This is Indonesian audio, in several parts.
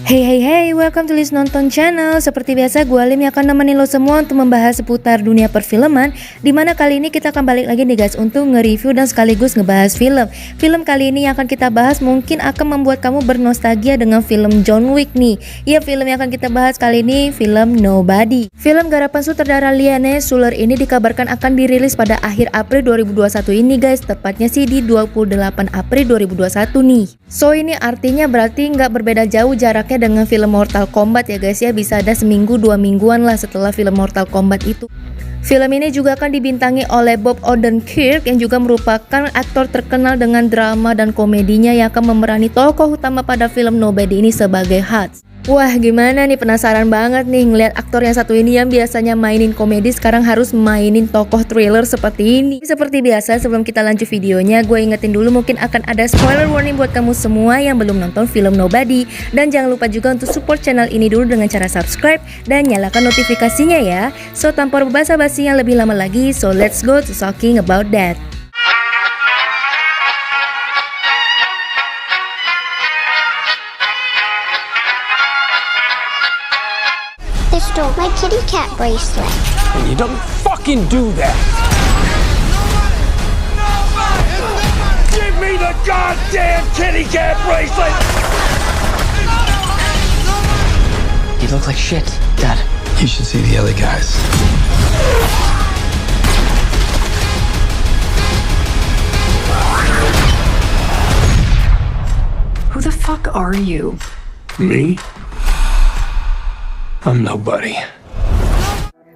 Hey, welcome to List Nonton Channel. Seperti biasa, gue Lim yang akan nemenin lo semua untuk membahas seputar dunia perfilman. Dimana kali ini kita akan balik lagi nih guys untuk nge-review dan sekaligus ngebahas film. Film kali ini yang akan kita bahas mungkin akan membuat kamu bernostalgia dengan film John Wick nih. Ya, film yang akan kita bahas kali ini film Nobody. Film garapan sutradara Liane Suler ini dikabarkan akan dirilis pada akhir April 2021 ini guys. Tepatnya sih di 28 April 2021 nih. So ini artinya berarti nggak berbeda jauh jaraknya dengan film Mortal Kombat ya guys ya, bisa ada seminggu 2 mingguan lah setelah film Mortal Kombat itu. Film ini juga akan dibintangi oleh Bob Odenkirk yang juga merupakan aktor terkenal dengan drama dan komedinya yang akan memerani tokoh utama pada film Nobody ini sebagai Hutch. Wah, gimana nih, penasaran banget nih ngeliat aktor yang satu ini yang biasanya mainin komedi sekarang harus mainin tokoh thriller seperti ini. Seperti biasa, sebelum kita lanjut videonya, gue ingetin dulu mungkin akan ada spoiler warning buat kamu semua yang belum nonton film Nobody. Dan jangan lupa juga untuk support channel ini dulu dengan cara subscribe dan nyalakan notifikasinya ya. So tanpa basa-basi yang lebih lama lagi, so let's go to talking about that. They stole my kitty cat bracelet. And you don't fucking do that! Give me the goddamn kitty cat bracelet! You look like shit, Dad. You should see the other guys. Who the fuck are you? Me? I'm nobody.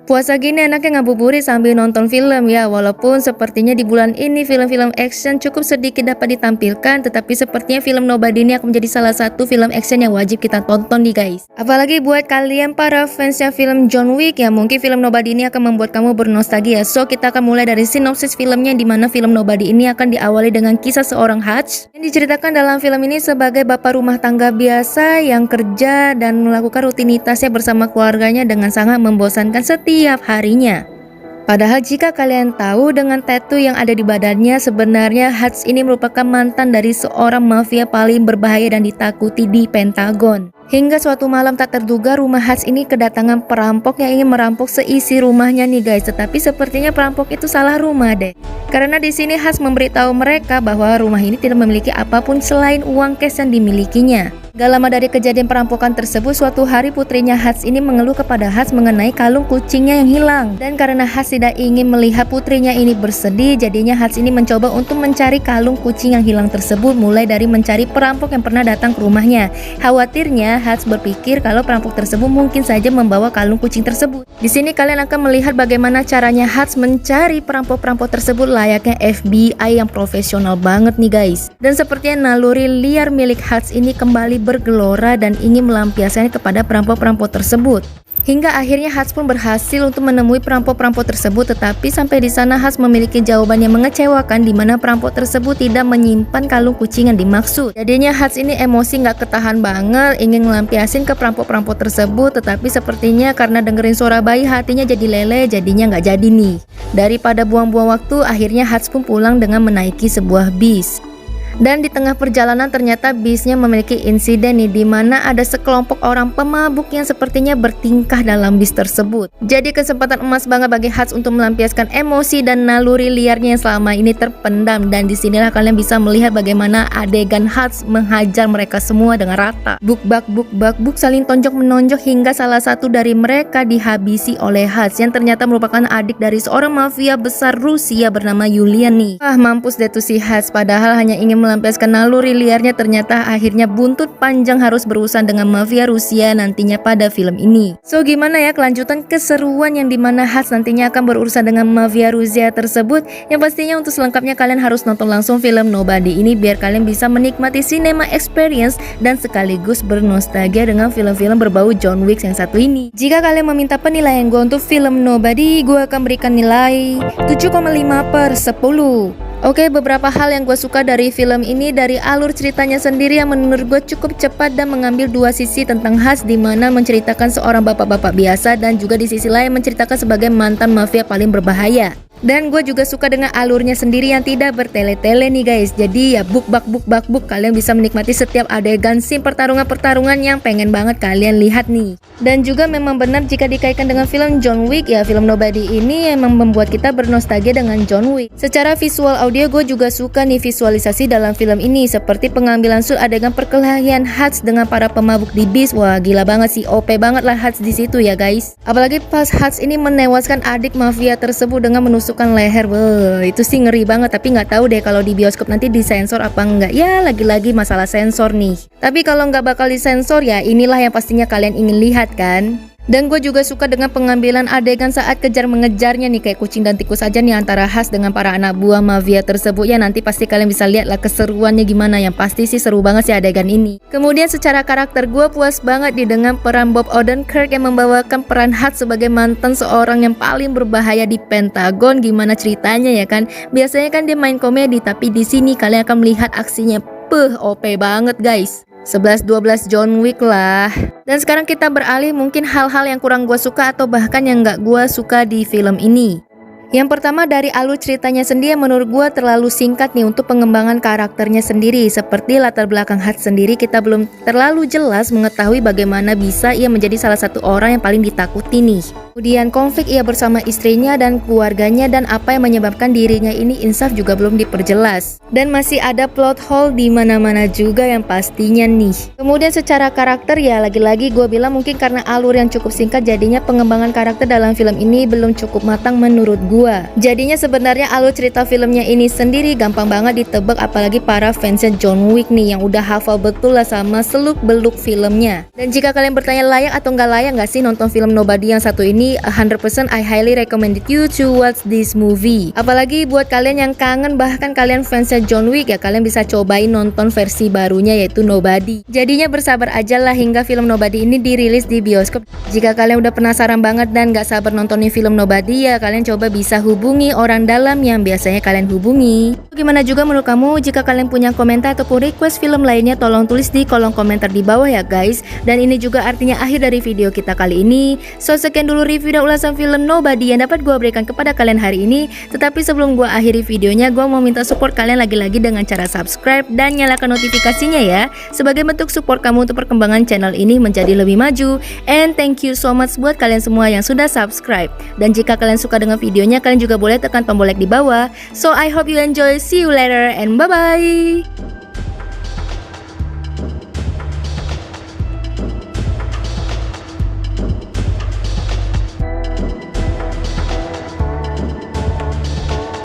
Puasa gini enaknya ngabuburit sambil nonton film ya. Walaupun sepertinya di bulan ini film-film action cukup sedikit dapat ditampilkan, tetapi sepertinya film Nobody ini akan menjadi salah satu film action yang wajib kita tonton nih guys. Apalagi buat kalian para fansnya film John Wick ya, mungkin film Nobody ini akan membuat kamu bernostalgia. So kita akan mulai dari sinopsis filmnya, di mana film Nobody ini akan diawali dengan kisah seorang Hutch yang diceritakan dalam film ini sebagai bapak rumah tangga biasa yang kerja dan melakukan rutinitasnya bersama keluarganya dengan sangat membosankan setiap harinya. Padahal jika kalian tahu dengan tattoo yang ada di badannya, sebenarnya Hutch ini merupakan mantan dari seorang mafia paling berbahaya dan ditakuti di Pentagon. Hingga suatu malam tak terduga rumah Hutch ini kedatangan perampok yang ingin merampok seisi rumahnya nih guys. Tetapi sepertinya perampok itu salah rumah deh. Karena di sini Hutch memberitahu mereka bahwa rumah ini tidak memiliki apapun selain uang cash yang dimilikinya. Gak lama dari kejadian perampokan tersebut, suatu hari putrinya Hutch ini mengeluh kepada Hutch mengenai kalung kucingnya yang hilang. Dan karena Hutch tidak ingin melihat putrinya ini bersedih, jadinya Hutch ini mencoba untuk mencari kalung kucing yang hilang tersebut, mulai dari mencari perampok yang pernah datang ke rumahnya. Khawatirnya Hutch berpikir kalau perampok tersebut mungkin saja membawa kalung kucing tersebut. Di sini kalian akan melihat bagaimana caranya Hutch mencari perampok-perampok tersebut layaknya FBI yang profesional banget nih guys. Dan sepertinya naluri liar milik Hutch ini kembali bergelora dan ingin melampiaskannya kepada perampok-perampok tersebut. Hingga akhirnya Hutch pun berhasil untuk menemui perampok-perampok tersebut, tetapi sampai di sana Hutch memiliki jawaban yang mengecewakan, di mana perampok tersebut tidak menyimpan kalung kucing yang dimaksud. Jadinya Hutch ini emosi nggak ketahan banget, ingin melampiasin ke perampok-perampok tersebut, tetapi sepertinya karena dengerin suara bayi hatinya jadi leleh, jadinya nggak jadi nih. Daripada buang-buang waktu, akhirnya Hutch pun pulang dengan menaiki sebuah bis. Dan di tengah perjalanan ternyata bisnya memiliki insiden nih, di mana ada sekelompok orang pemabuk yang sepertinya bertingkah dalam bis tersebut. Jadi kesempatan emas banget bagi Hutch untuk melampiaskan emosi dan naluri liarnya yang selama ini terpendam. Dan disinilah kalian bisa melihat bagaimana adegan Hutch menghajar mereka semua dengan rata. Buk saling tonjok menonjok hingga salah satu dari mereka dihabisi oleh Hutch yang ternyata merupakan adik dari seorang mafia besar Rusia bernama Yulian nih. Mampus deh tuh si Hutch, padahal hanya ingin melampiaskan naluri liarnya, ternyata akhirnya buntut panjang harus berurusan dengan mafia Rusia nantinya pada film ini. So gimana ya kelanjutan keseruan yang dimana Hutch nantinya akan berurusan dengan mafia Rusia tersebut? Yang pastinya untuk selengkapnya kalian harus nonton langsung film Nobody ini biar kalian bisa menikmati cinema experience dan sekaligus bernostalgia dengan film-film berbau John Wick yang satu ini. Jika kalian meminta penilaian gue untuk film Nobody, gue akan berikan nilai 7,5/10. Oke, beberapa hal yang gue suka dari film ini, dari alur ceritanya sendiri yang menurut gue cukup cepat dan mengambil dua sisi tentang Hutch, di mana menceritakan seorang bapak-bapak biasa dan juga di sisi lain menceritakan sebagai mantan mafia paling berbahaya. Dan gue juga suka dengan alurnya sendiri yang tidak bertele-tele nih guys. Jadi ya buk bak kalian bisa menikmati setiap adegan scene pertarungan yang pengen banget kalian lihat nih. Dan juga memang benar jika dikaitkan dengan film John Wick ya, film Nobody ini emang membuat kita bernostalgia dengan John Wick. Secara visual audio gue juga suka nih visualisasi dalam film ini, seperti pengambilan shoot adegan perkelahian Hutch dengan para pemabuk di bis. Wah gila banget sih, OP banget lah Hutch di situ ya guys. Apalagi pas Hutch ini menewaskan adik mafia tersebut dengan menusukkan leher. Wah itu sih ngeri banget, tapi nggak tahu deh kalau di bioskop nanti disensor apa enggak. Ya lagi-lagi masalah sensor nih. Tapi kalau nggak bakal disensor ya inilah yang pastinya kalian ingin lihat kan. Dan gue juga suka dengan pengambilan adegan saat kejar mengejarnya nih, kayak kucing dan tikus aja nih antara Hutch dengan para anak buah mafia tersebut ya. Nanti pasti kalian bisa lihat lah keseruannya gimana, yang pasti sih seru banget sih adegan ini. Kemudian secara karakter gue puas banget dengan peran Bob Odenkirk yang membawakan peran Hutch sebagai mantan seorang yang paling berbahaya di Pentagon. Gimana ceritanya ya kan? Biasanya kan dia main komedi, tapi di sini kalian akan melihat aksinya OP banget guys. 11-12 John Wick lah. Dan sekarang kita beralih mungkin hal-hal yang kurang gue suka atau bahkan yang gak gue suka di film ini. Yang pertama dari alur ceritanya sendiri menurut gue terlalu singkat nih untuk pengembangan karakternya sendiri. Seperti latar belakang Hutch sendiri kita belum terlalu jelas mengetahui bagaimana bisa ia menjadi salah satu orang yang paling ditakuti nih. Kemudian konflik ia bersama istrinya dan keluarganya dan apa yang menyebabkan dirinya ini insaf juga belum diperjelas. Dan masih ada plot hole di mana-mana juga yang pastinya nih. Kemudian secara karakter ya lagi-lagi gue bilang mungkin karena alur yang cukup singkat jadinya pengembangan karakter dalam film ini belum cukup matang menurut gue. Jadinya sebenarnya alur cerita filmnya ini sendiri gampang banget ditebak, apalagi para fansnya John Wick nih yang udah hafal betul lah sama seluk-beluk filmnya. Dan jika kalian bertanya layak atau nggak layak nggak sih nonton film Nobody yang satu ini, 100% I highly recommend you to watch this movie. Apalagi buat kalian yang kangen bahkan kalian fansnya John Wick ya, kalian bisa cobain nonton versi barunya yaitu Nobody. Jadinya bersabar aja lah hingga film Nobody ini dirilis di bioskop. Jika kalian udah penasaran banget dan gak sabar nontonin film Nobody ya, kalian coba bisa hubungi orang dalam yang biasanya kalian hubungi. Gimana juga menurut kamu? Jika kalian punya komentar ataupun request film lainnya, tolong tulis di kolom komentar di bawah ya guys. Dan ini juga artinya akhir dari video kita kali ini. So sekian dulu review dan ulasan film Nobody yang dapat gue berikan kepada kalian hari ini. Tetapi sebelum gue akhiri videonya, gue mau minta support kalian lagi-lagi dengan cara subscribe dan nyalakan notifikasinya ya, sebagai bentuk support kamu untuk perkembangan channel ini menjadi lebih maju. And thank you so much buat kalian semua yang sudah subscribe. Dan jika kalian suka dengan videonya, kalian juga boleh tekan tombol like di bawah. So I hope you enjoy. See you later and bye bye.